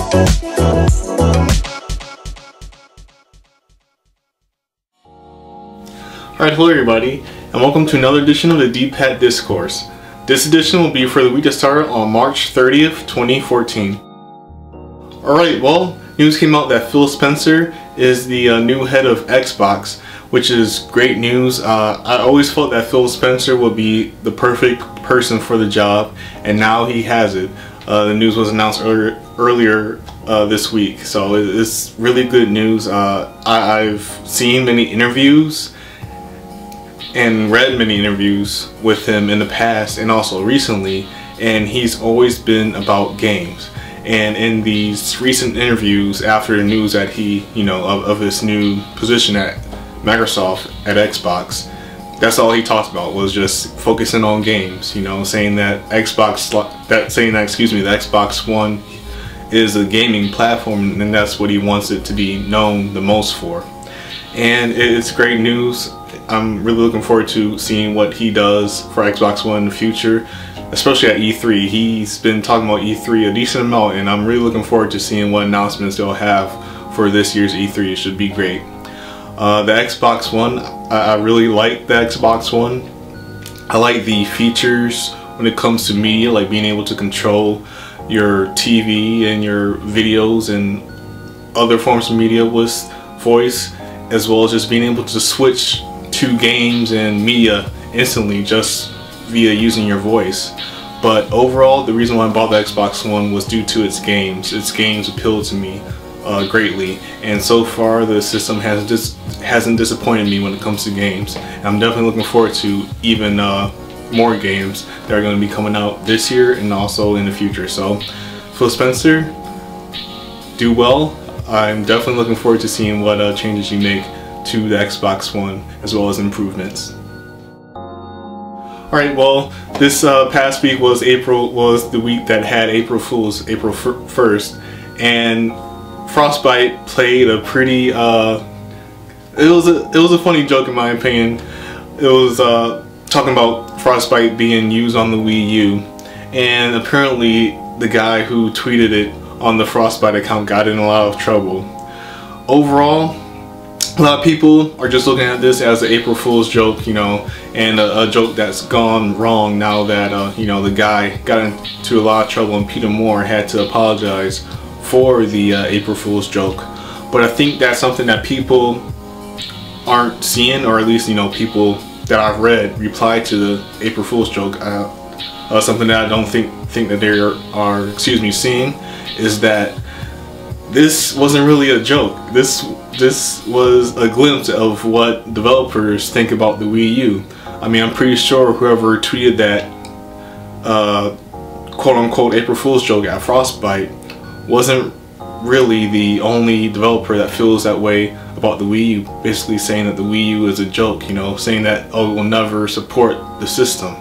Alright, hello everybody, and welcome to another edition of the D-Pad Discourse. This edition will be for the week that started on March 30th, 2014. Alright, well, news came out that Phil Spencer is the new head of Xbox, which is great news. I always felt that Phil Spencer would be the perfect person for the job, and now he has it. The news was announced earlier this week, so it's really good news. I've seen many interviews and read many interviews with him in the past and also recently, and he's always been about games. And in these recent interviews after the news that he, of his new position at Microsoft at Xbox, that's all he talked about, was just focusing on games, saying that the Xbox One is a gaming platform, and that's what he wants it to be known the most for. And it's great news. I'm really looking forward to seeing what he does for Xbox One in the future, especially at E3. He's been talking about E3 a decent amount, and I'm really looking forward to seeing what announcements they'll have for this year's E3. It should be great. The Xbox One, I really like the Xbox One. I like the features when it comes to media, like being able to control your TV and your videos and other forms of media with voice, as well as just being able to switch to games and media instantly just via using your voice. But overall, the reason why I bought the Xbox One was due to its games. Its games appealed to me greatly, and so far the system hasn't disappointed me when it comes to games. I'm definitely looking forward to even more games that are going to be coming out this year and also in the future. So Phil Spencer, do well. I'm definitely looking forward to seeing what changes you make to the Xbox One, as well as improvements. Alright, well, this past week was the week that had April Fool's, April 1st, and Frostbite played a pretty, it was a funny joke in my opinion. It was talking about Frostbite being used on the Wii U, and apparently the guy who tweeted it on the Frostbite account got in a lot of trouble. Overall, a lot of people are just looking at this as an April Fool's joke, and a joke that's gone wrong now that, the guy got into a lot of trouble and Peter Moore had to apologize for the April Fool's joke. But I think that's something that people aren't seeing, or at least, people that I've read reply to the April Fool's joke. Something that I don't think that they are seeing is that this wasn't really a joke. This was a glimpse of what developers think about the Wii U. I mean, I'm pretty sure whoever tweeted that quote-unquote April Fool's joke at Frostbite wasn't really the only developer that feels that way about the Wii U, basically saying that the Wii U is a joke, saying that, oh, it will never support the system.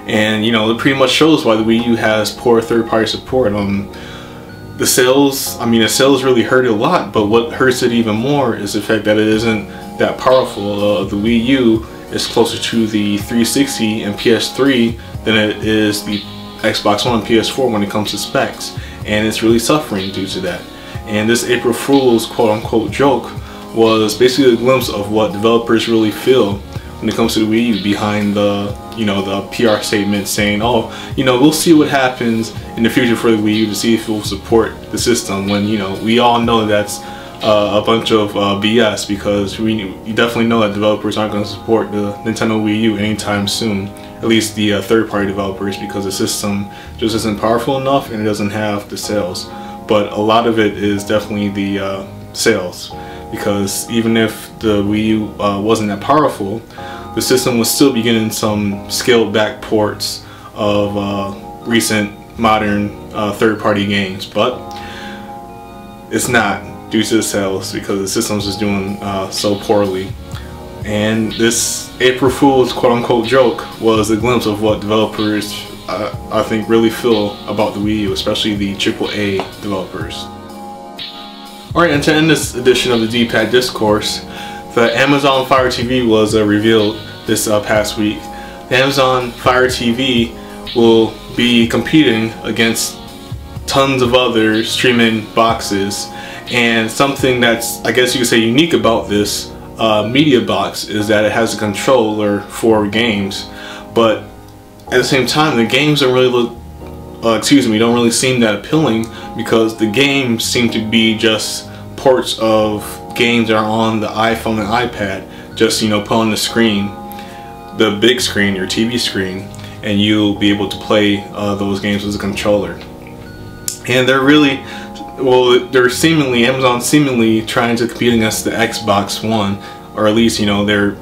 And, it pretty much shows why the Wii U has poor third-party support. The sales really hurt it a lot, but what hurts it even more is the fact that it isn't that powerful. The Wii U is closer to the 360 and PS3 than it is the Xbox One and PS4 when it comes to specs, and it's really suffering due to that. And this April Fool's quote-unquote joke was basically a glimpse of what developers really feel when it comes to the Wii U, behind the the PR statement saying, oh, we'll see what happens in the future for the Wii U to see if it will support the system, when we all know that's a bunch of BS, because you definitely know that developers aren't going to support the Nintendo Wii U anytime soon, at least the third-party developers, because the system just isn't powerful enough and it doesn't have the sales. But a lot of it is definitely the sales, because even if the Wii U wasn't that powerful, the system was still be getting some scaled back ports of recent modern third-party games, but it's not due to the sales, because the system's just doing so poorly. And this April Fool's quote-unquote joke was a glimpse of what developers I think really feel about the Wii U, especially the AAA developers. Alright, and to end this edition of the D-Pad Discourse, the Amazon Fire TV was revealed this past week. The Amazon Fire TV will be competing against tons of other streaming boxes. And something that's, I guess you could say, unique about this media box is that it has a controller for games, but at the same time the games don't really look, don't really seem that appealing, because the games seem to be just ports of games that are on the iPhone and iPad. Just, you know, put on the screen, the big screen, your TV screen, and you'll be able to play those games with a controller. And they're really, well, they're seemingly, Amazon seemingly trying to compete against the Xbox One, or at least, you know, they're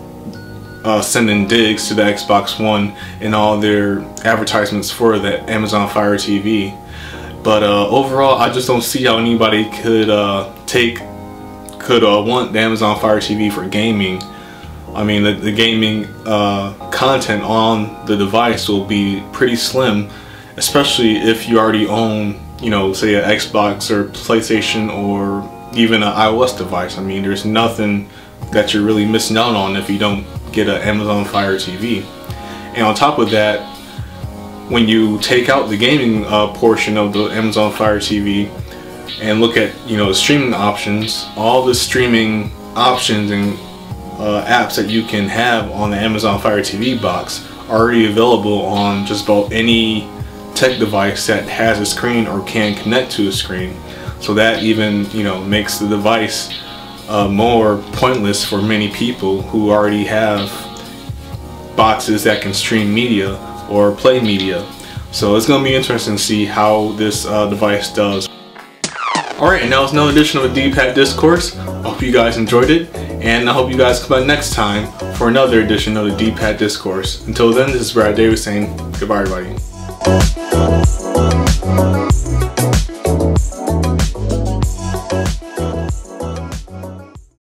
sending digs to the Xbox One in all their advertisements for the Amazon Fire TV. But overall, I just don't see how anybody could want the Amazon Fire TV for gaming. I mean, the gaming content on the device will be pretty slim, especially if you already own, you know, say an Xbox or PlayStation or even an iOS device. I mean, there's nothing that you're really missing out on if you don't get an Amazon Fire TV. And on top of that, when you take out the gaming portion of the Amazon Fire TV and look at, you know, the streaming options, all the streaming options and apps that you can have on the Amazon Fire TV box are already available on just about any tech device that has a screen or can connect to a screen. So that even, you know, makes the device more pointless for many people who already have boxes that can stream media or play media. So it's going to be interesting to see how this device does. Alright, and that was another edition of a D-Pad Discourse. I hope you guys enjoyed it, and I hope you guys come back next time for another edition of the D-Pad Discourse. Until then, this is Brad Davis saying goodbye, everybody.